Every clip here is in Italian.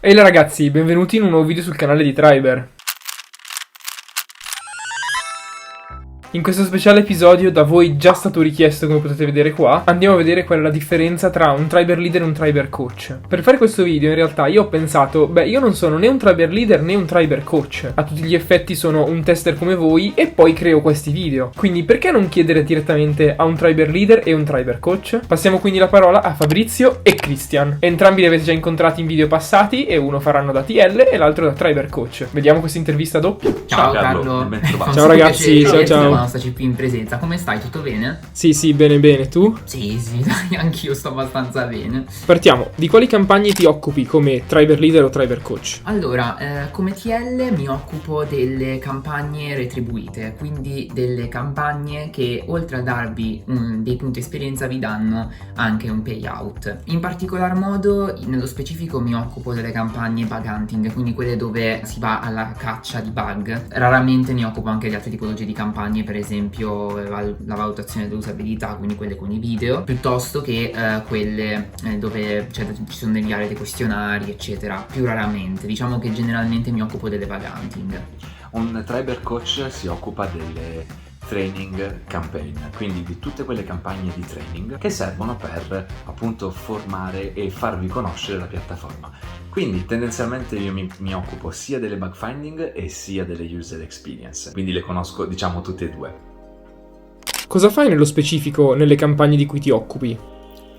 Ehi là ragazzi, benvenuti in un nuovo video sul canale di Triber. In questo speciale episodio, da voi già stato richiesto, come potete vedere qua, andiamo a vedere qual è la differenza tra un Triber Leader e un Triber Coach. Per fare questo video in realtà io ho pensato, io non sono né un Triber Leader né un Triber Coach. A tutti gli effetti sono un tester come voi e poi creo questi video. Quindi perché non chiedere direttamente a un Triber Leader e un Triber Coach? Passiamo quindi la parola a Fabrizio e Christian. Entrambi li avete già incontrati in video passati e uno faranno da TL e l'altro da Triber Coach. Vediamo questa intervista doppia. Ciao Carlo, ben trovato. Ciao ragazzi, ciao. La nostra CP in presenza, come stai? Tutto bene? Sì, bene, tu? Sì, dai, anch'io sto abbastanza bene. Partiamo, di quali campagne ti occupi come Triber Leader o Triber Coach? Allora, come TL mi occupo delle campagne retribuite, quindi delle campagne che oltre a darvi dei punti esperienza vi danno anche un payout. In particolar modo, nello specifico mi occupo delle campagne bug hunting, quindi quelle dove si va alla caccia di bug. Raramente mi occupo anche di altre tipologie di campagne, per esempio la valutazione dell'usabilità, quindi quelle con i video, piuttosto che quelle dove ci sono devi inviare dei questionari, eccetera. Più raramente, diciamo che generalmente mi occupo delle bug hunting. Un Triber Coach si occupa delle training campaign, quindi di tutte quelle campagne di training che servono per appunto formare e farvi conoscere la piattaforma. Quindi tendenzialmente io mi occupo sia delle bug finding e sia delle user experience, quindi le conosco diciamo tutte e due. Cosa fai nello specifico nelle campagne di cui ti occupi?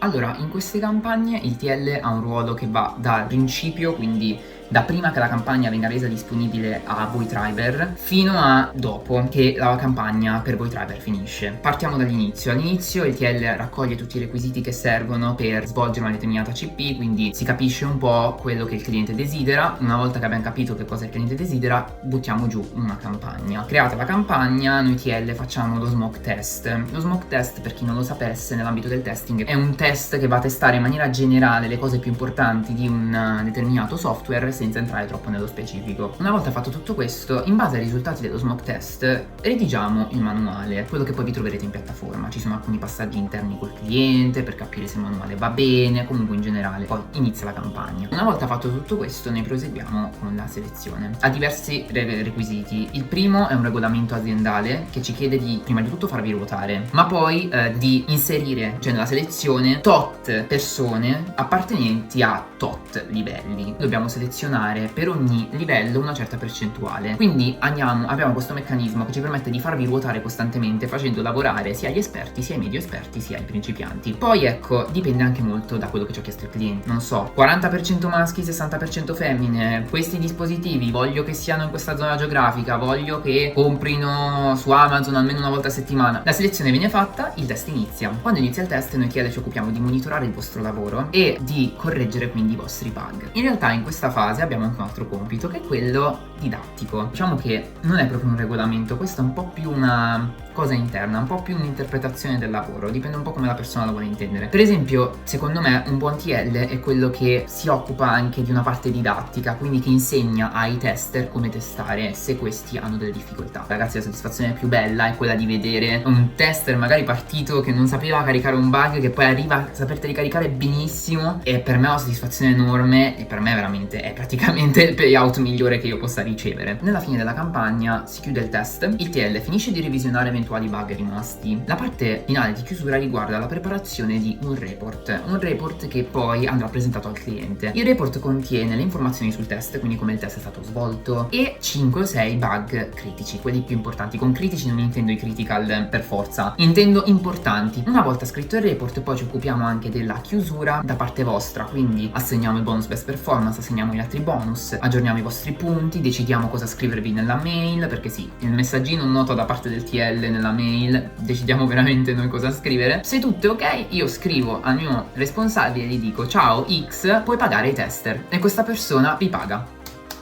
Allora, in queste campagne il TL ha un ruolo che va dal principio, quindi da prima che la campagna venga resa disponibile a voi Triber fino a dopo che la campagna per voi Triber finisce. Partiamo dall'inizio. All'inizio il TL raccoglie tutti i requisiti che servono per svolgere una determinata CP, quindi si capisce un po' quello che il cliente desidera. Una volta che abbiamo capito che cosa il cliente desidera, buttiamo giù una campagna. Creata la campagna, noi TL facciamo lo smoke test. Lo smoke test, per chi non lo sapesse, nell'ambito del testing è un test che va a testare in maniera generale le cose più importanti di un determinato software senza entrare troppo nello specifico. Una volta fatto tutto questo, in base ai risultati dello smoke test, redigiamo il manuale, quello che poi vi troverete in piattaforma. Ci sono alcuni passaggi interni col cliente per capire se il manuale va bene, comunque in generale. Poi inizia la campagna. Una volta fatto tutto questo, noi proseguiamo con la selezione. Ha diversi requisiti. Il primo è un regolamento aziendale che ci chiede di, prima di tutto, farvi ruotare, ma poi di inserire, cioè nella selezione, tot persone appartenenti a tot livelli. Dobbiamo selezionare per ogni livello una certa percentuale. Quindi abbiamo questo meccanismo che ci permette di farvi ruotare costantemente, facendo lavorare sia gli esperti, sia i medio esperti, sia i principianti. Poi ecco, dipende anche molto da quello che ci ha chiesto il cliente. Non so, 40% maschi, 60% femmine, questi dispositivi voglio che siano in questa zona geografica, voglio che comprino su Amazon almeno una volta a settimana. La selezione viene fatta, il test inizia. Quando inizia il test, noi TL ci occupiamo di monitorare il vostro lavoro e di correggere quindi i vostri bug. In realtà in questa fase abbiamo anche un altro compito, che è quello didattico. Diciamo che non è proprio un regolamento, questo è un po' più una cosa interna, un po' più un'interpretazione del lavoro, dipende un po' come la persona lo vuole intendere. Per esempio, secondo me un buon TL è quello che si occupa anche di una parte didattica, quindi che insegna ai tester come testare se questi hanno delle difficoltà. Ragazzi, la soddisfazione più bella è quella di vedere un tester magari partito che non sapeva caricare un bug, che poi arriva a saperti ricaricare benissimo, e per me è una soddisfazione enorme, e per me veramente è praticamente il payout migliore che io possa ricevere. Nella fine della campagna si chiude il test, il TL finisce di revisionare eventuali bug rimasti. La parte finale di chiusura riguarda la preparazione di un report che poi andrà presentato al cliente. Il report contiene le informazioni sul test, quindi come il test è stato svolto, e 5 o 6 bug critici, quelli più importanti. Con critici non intendo i critical per forza, intendo importanti. Una volta scritto il report, poi ci occupiamo anche della chiusura da parte vostra, quindi assegniamo il bonus best performance, assegniamo gli altri bonus, aggiorniamo i vostri punti, decidiamo cosa scrivervi nella mail, perché sì, il messaggino noto da parte del TL nella mail, decidiamo veramente noi cosa scrivere. Se tutto è ok, io scrivo al mio responsabile e gli dico: ciao X, puoi pagare i tester, e questa persona vi paga.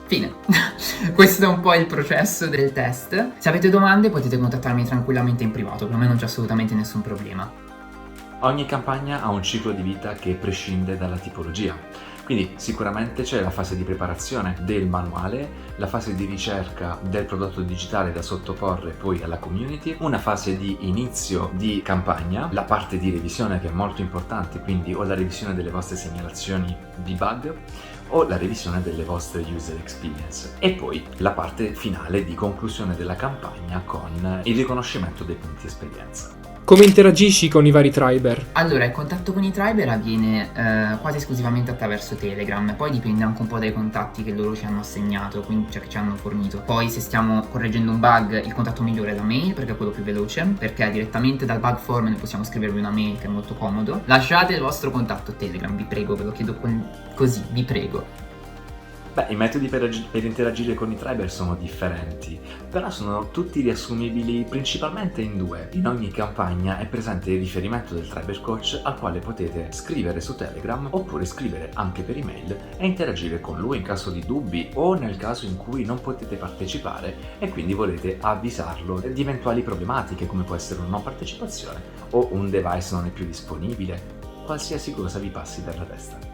Fine. Questo è un po' il processo del test. Se avete domande potete contattarmi tranquillamente in privato, per me non c'è assolutamente nessun problema. Ogni campagna ha un ciclo di vita che prescinde dalla tipologia. Quindi sicuramente c'è la fase di preparazione del manuale, la fase di ricerca del prodotto digitale da sottoporre poi alla community, una fase di inizio di campagna, la parte di revisione che è molto importante, quindi o la revisione delle vostre segnalazioni di bug, o la revisione delle vostre user experience. E poi la parte finale di conclusione della campagna con il riconoscimento dei punti esperienza. Come interagisci con i vari triber? Allora, il contatto con i triber avviene quasi esclusivamente attraverso Telegram, poi dipende anche un po' dai contatti che loro ci hanno assegnato, quindi cioè che ci hanno fornito. Poi se stiamo correggendo un bug, il contatto migliore è la mail, perché è quello più veloce, perché direttamente dal bug form noi possiamo scrivervi una mail che è molto comodo. Lasciate il vostro contatto Telegram, vi prego, ve lo chiedo così, vi prego. Beh, i metodi per interagire con i triber sono differenti, però sono tutti riassumibili principalmente in due. In ogni campagna è presente il riferimento del triber coach al quale potete scrivere su Telegram oppure scrivere anche per email e interagire con lui in caso di dubbi o nel caso in cui non potete partecipare e quindi volete avvisarlo di eventuali problematiche come può essere una non partecipazione o un device non è più disponibile, qualsiasi cosa vi passi per la testa.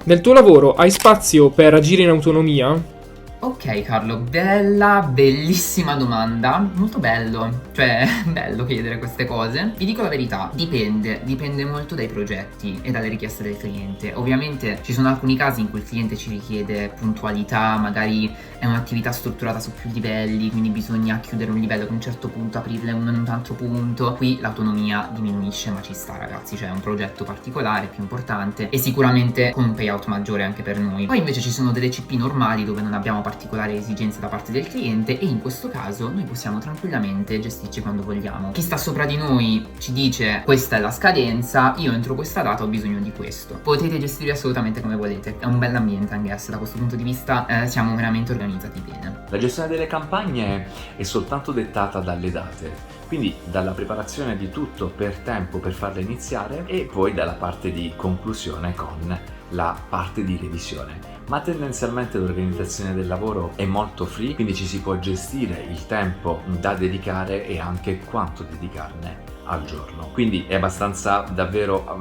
Nel tuo lavoro hai spazio per agire in autonomia? Ok Carlo, bellissima domanda, molto bello, cioè bello chiedere queste cose. Vi dico la verità, dipende molto dai progetti e dalle richieste del cliente. Ovviamente ci sono alcuni casi in cui il cliente ci richiede puntualità, magari è un'attività strutturata su più livelli, quindi bisogna chiudere un livello ad un certo punto, aprirle uno in un altro punto. Qui l'autonomia diminuisce, ma ci sta ragazzi, cioè è un progetto particolare, più importante e sicuramente con un payout maggiore anche per noi. Poi invece ci sono delle CP normali dove non abbiamo particolari esigenze da parte del cliente e in questo caso noi possiamo tranquillamente gestirci quando vogliamo. Chi sta sopra di noi ci dice questa è la scadenza, io entro questa data ho bisogno di questo. Potete gestire assolutamente come volete, è un bell'ambiente anche da questo punto di vista, siamo veramente organizzati bene. La gestione delle campagne è soltanto dettata dalle date, quindi dalla preparazione di tutto per tempo per farle iniziare e poi dalla parte di conclusione con la parte di revisione. Ma tendenzialmente l'organizzazione del lavoro è molto free, quindi ci si può gestire il tempo da dedicare e anche quanto dedicarne al giorno. Quindi è abbastanza davvero,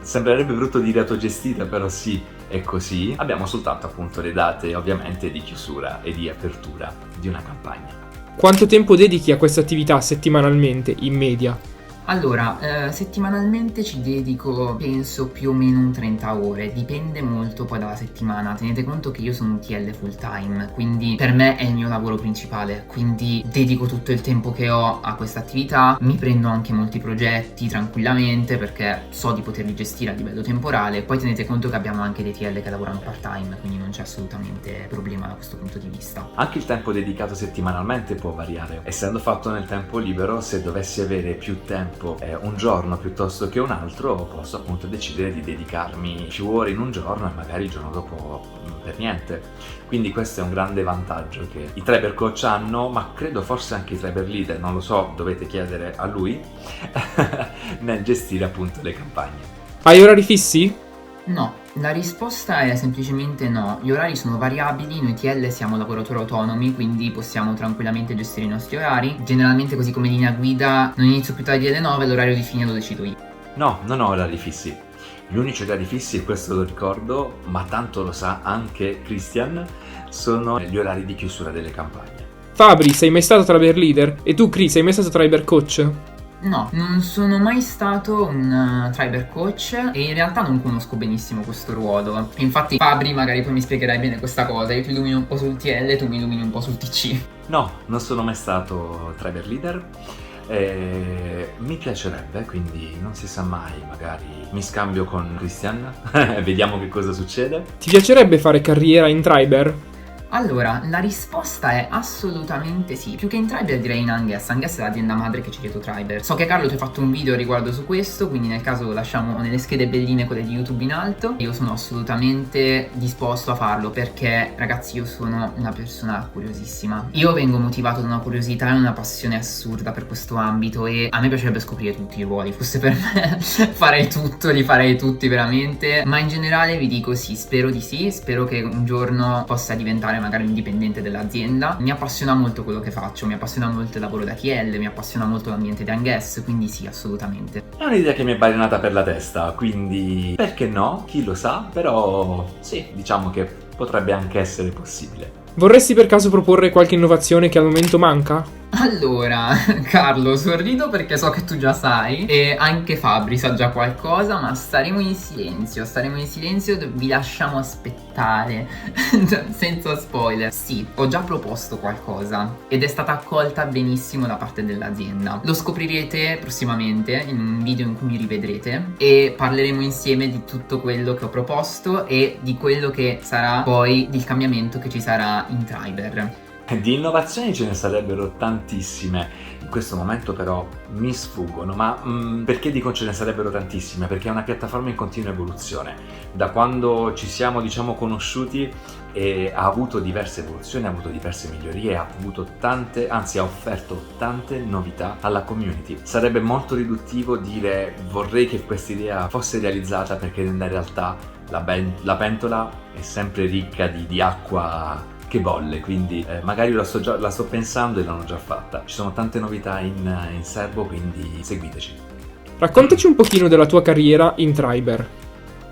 sembrerebbe brutto dire autogestita, però sì, è così. Abbiamo soltanto appunto le date ovviamente di chiusura e di apertura di una campagna. Quanto tempo dedichi a questa attività settimanalmente, in media? Allora, settimanalmente ci dedico, penso, più o meno un 30 ore, dipende molto poi dalla settimana. Tenete conto che io sono un TL full time, quindi per me è il mio lavoro principale, quindi dedico tutto il tempo che ho a questa attività, mi prendo anche molti progetti tranquillamente perché so di poterli gestire a livello temporale. Poi tenete conto che abbiamo anche dei TL che lavorano part time, quindi non c'è assolutamente problema da questo punto di vista. Anche il tempo dedicato settimanalmente può variare, essendo fatto nel tempo libero. Se dovessi avere più tempo un giorno piuttosto che un altro, posso appunto decidere di dedicarmi più ore in un giorno e magari il giorno dopo per niente. Quindi questo è un grande vantaggio che i triber coach hanno, ma credo forse anche i triber leader, non lo so, dovete chiedere a lui, nel gestire appunto le campagne. Hai orari fissi? No, la risposta è semplicemente no. Gli orari sono variabili, noi TL siamo lavoratori autonomi, quindi possiamo tranquillamente gestire i nostri orari. Generalmente, così come linea guida, non inizio più tardi alle 9, l'orario di fine lo decido io. No, non ho orari fissi. Gli unici orari fissi, e questo lo ricordo, ma tanto lo sa anche Christian, sono gli orari di chiusura delle campagne. Fabri, sei mai stato triber leader? E tu, Chris, sei mai stato triber coach? No, non sono mai stato un triber coach e in realtà non conosco benissimo questo ruolo. Infatti Fabri magari poi mi spiegherai bene questa cosa, io ti illumino un po' sul TL e tu mi illumini un po' sul TC. No, non sono mai stato triber leader. Mi piacerebbe, quindi non si sa mai, magari mi scambio con Christian e vediamo che cosa succede. Ti piacerebbe fare carriera in triber? Allora, la risposta è assolutamente sì. Più che in Triber direi in Angus. Angus è l'azienda madre che ci dietro Triber. So che Carlo ti ha fatto un video riguardo su questo, quindi nel caso lo lasciamo nelle schede belline quelle di YouTube in alto. Io sono assolutamente disposto a farlo perché, ragazzi, io sono una persona curiosissima. Io vengo motivato da una curiosità e una passione assurda per questo ambito e a me piacerebbe scoprire tutti i ruoli. Fosse per me farei tutto, li farei tutti veramente. Ma in generale vi dico sì, spero di sì. Spero che un giorno possa diventare magari indipendente dell'azienda. Mi appassiona molto quello che faccio, mi appassiona molto il lavoro da TL, mi appassiona molto l'ambiente di Angus, quindi sì, assolutamente. È un'idea che mi è balenata per la testa, quindi perché no? Chi lo sa? Però sì, diciamo che potrebbe anche essere possibile. Vorresti per caso proporre qualche innovazione che al momento manca? Allora, Carlo, sorrido perché so che tu già sai e anche Fabri sa già qualcosa, ma staremo in silenzio, vi lasciamo aspettare, senza spoiler. Sì, ho già proposto qualcosa ed è stata accolta benissimo da parte dell'azienda. Lo scoprirete prossimamente in un video in cui mi rivedrete e parleremo insieme di tutto quello che ho proposto e di quello che sarà poi il cambiamento che ci sarà in Triber. Di innovazioni ce ne sarebbero tantissime, in questo momento però mi sfuggono, ma perché dico ce ne sarebbero tantissime? Perché è una piattaforma in continua evoluzione. Da quando ci siamo, diciamo, conosciuti ha avuto diverse evoluzioni, ha avuto diverse migliorie, ha avuto tante, anzi ha offerto tante novità alla community. Sarebbe molto riduttivo dire vorrei che questa idea fosse realizzata, perché in realtà la pentola è sempre ricca di acqua che bolle, quindi magari la sto pensando e l'hanno già fatta. Ci sono tante novità in serbo, quindi seguiteci. Raccontaci un pochino della tua carriera in Triber.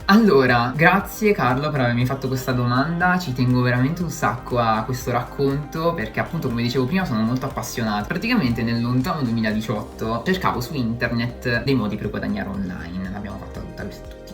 Allora, grazie Carlo per avermi fatto questa domanda, ci tengo veramente un sacco a questo racconto perché appunto come dicevo prima sono molto appassionato. Praticamente nel lontano 2018 cercavo su internet dei modi per guadagnare online, abbiamo fatto tutti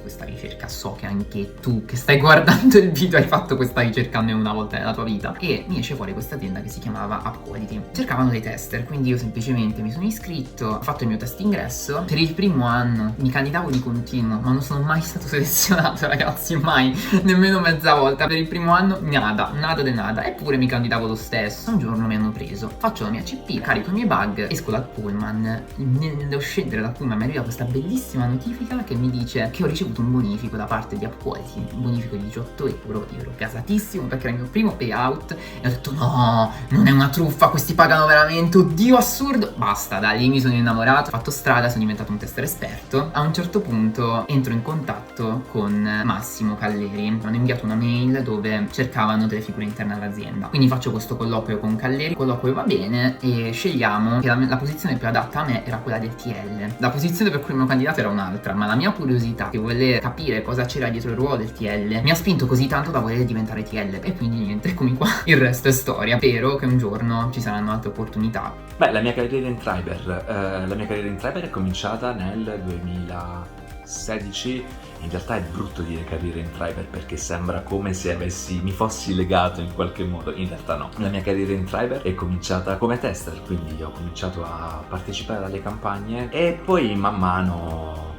questa ricerca, so che anche tu che stai guardando il video hai fatto questa ricerca almeno una volta nella tua vita e mi esce fuori questa azienda che si chiamava Upquality. Cercavano dei tester, quindi io semplicemente mi sono iscritto, ho fatto il mio test ingresso. Per il primo anno mi candidavo di continuo ma non sono mai stato selezionato, ragazzi, mai, nemmeno mezza volta. Per il primo anno nada de nada, eppure mi candidavo lo stesso. Un giorno mi hanno preso, faccio la mia CP, carico i miei bug, esco dal pullman. Nello scendere dal pullman mi arriva questa bellissima notifica che mi dice che ho ricevuto un bonifico da parte di Upquality, un bonifico di 18 euro. Io ero gasatissimo perché era il mio primo payout e ho detto no, non è una truffa, questi pagano veramente, oddio assurdo. Basta, da lì mi sono innamorato, ho fatto strada, sono diventato un tester esperto. A un certo punto entro in contatto con Massimo Calleri, mi hanno inviato una mail dove cercavano delle figure interne all'azienda, quindi faccio questo colloquio con Calleri, il colloquio va bene e scegliamo che la posizione più adatta a me era quella del TL. La posizione per cui il mio candidato era un'altra, ma la mia curiosità che voler capire cosa c'era dietro il ruolo del TL mi ha spinto così tanto da voler diventare TL e quindi niente, eccomi qua. Il resto è storia. Spero che un giorno ci saranno altre opportunità. Beh, la mia carriera in Triber è cominciata nel 2016. In realtà è brutto dire carriera in Triber perché sembra come se mi fossi legato in qualche modo. In realtà no. La mia carriera in Triber è cominciata come tester, quindi ho cominciato a partecipare alle campagne e poi man mano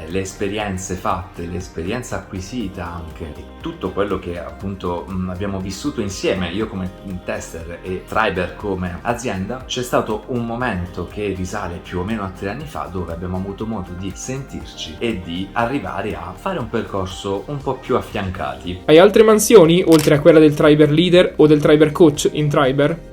le esperienze fatte, l'esperienza acquisita anche e tutto quello che appunto abbiamo vissuto insieme, io come tester e Triber come azienda, c'è stato un momento che risale più o meno a 3 anni fa dove abbiamo avuto modo di sentirci e di arrivare a fare un percorso un po' più affiancati. Hai altre mansioni oltre a quella del Triber Leader o del Triber Coach in Triber?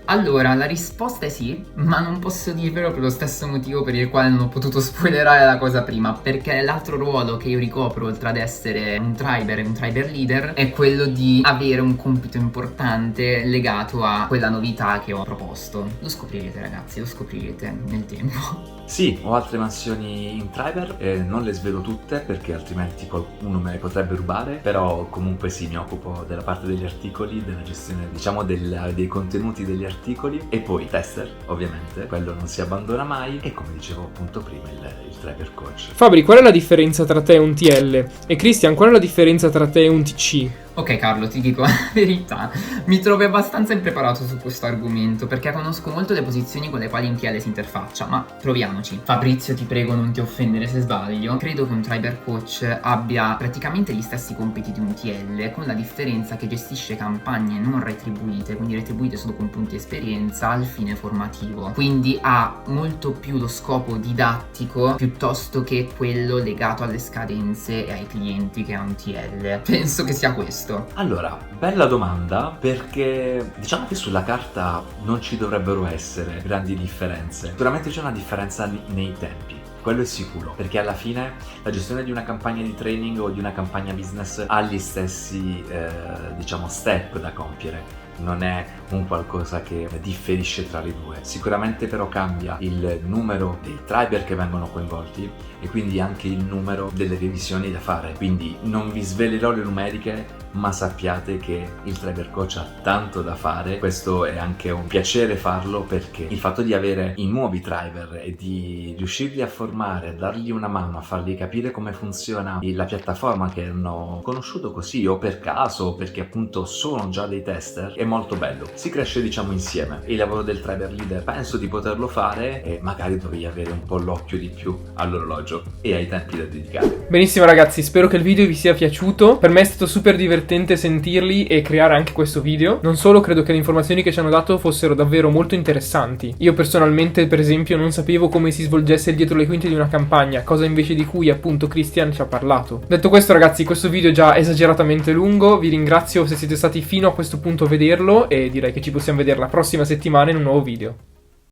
Allora, la risposta è sì, ma non posso dirvelo per lo stesso motivo per il quale non ho potuto spoilerare la cosa prima, perché l'altro ruolo che io ricopro, oltre ad essere un Triber e un Triber Leader, è quello di avere un compito importante legato a quella novità che ho proposto. Lo scoprirete, ragazzi, lo scoprirete nel tempo. Sì, ho altre mansioni in Triber, non le svelo tutte perché altrimenti qualcuno me le potrebbe rubare, però comunque sì, mi occupo della parte degli articoli, della gestione diciamo dei contenuti degli articoli e poi tester, ovviamente, quello non si abbandona mai e come dicevo appunto prima il Triber Coach. Fabri, qual è la differenza tra te e un TL? E Christian, qual è la differenza tra te e un TC? Ok Carlo, ti dico la verità, mi trovo abbastanza impreparato su questo argomento perché conosco molto le posizioni con le quali un TL si interfaccia, ma proviamoci. Fabrizio, ti prego non ti offendere se sbaglio. Credo che un Triber Coach abbia praticamente gli stessi compiti di un TL, con la differenza che gestisce campagne non retribuite, quindi retribuite solo con punti esperienza al fine formativo, quindi ha molto più lo scopo didattico piuttosto che quello legato alle scadenze e ai clienti che ha un TL. Penso che sia questo. Allora, bella domanda perché diciamo che sulla carta non ci dovrebbero essere grandi differenze. Sicuramente c'è una differenza nei tempi. Quello è sicuro, perché alla fine la gestione di una campagna di training o di una campagna business ha gli stessi diciamo step da compiere. Non è un qualcosa che differisce tra le due. Sicuramente però cambia il numero dei Triber che vengono coinvolti e quindi anche il numero delle revisioni da fare. Quindi non vi svelerò le numeriche, ma sappiate che il Triber Coach ha tanto da fare. Questo è anche un piacere farlo, perché il fatto di avere i nuovi Triber e di riuscirli a formare, a dargli una mano, a fargli capire come funziona la piattaforma che hanno conosciuto così o per caso o perché appunto sono già dei tester, è molto bello. Si cresce diciamo insieme. Il lavoro del Triber Leader penso di poterlo fare, e magari dovrei avere un po' l'occhio di più all'orologio e ai tempi da dedicare. Benissimo ragazzi, spero che il video vi sia piaciuto. Per me è stato super divertente sentirli e creare anche questo video. Non solo, credo che le informazioni che ci hanno dato fossero davvero molto interessanti. Io personalmente, per esempio, non sapevo come si svolgesse il dietro le quinte di una campagna, cosa invece di cui appunto Christian ci ha parlato. Detto questo ragazzi, questo video è già esageratamente lungo. Vi ringrazio se siete stati fino a questo punto a vederlo e direi che ci possiamo vedere la prossima settimana in un nuovo video.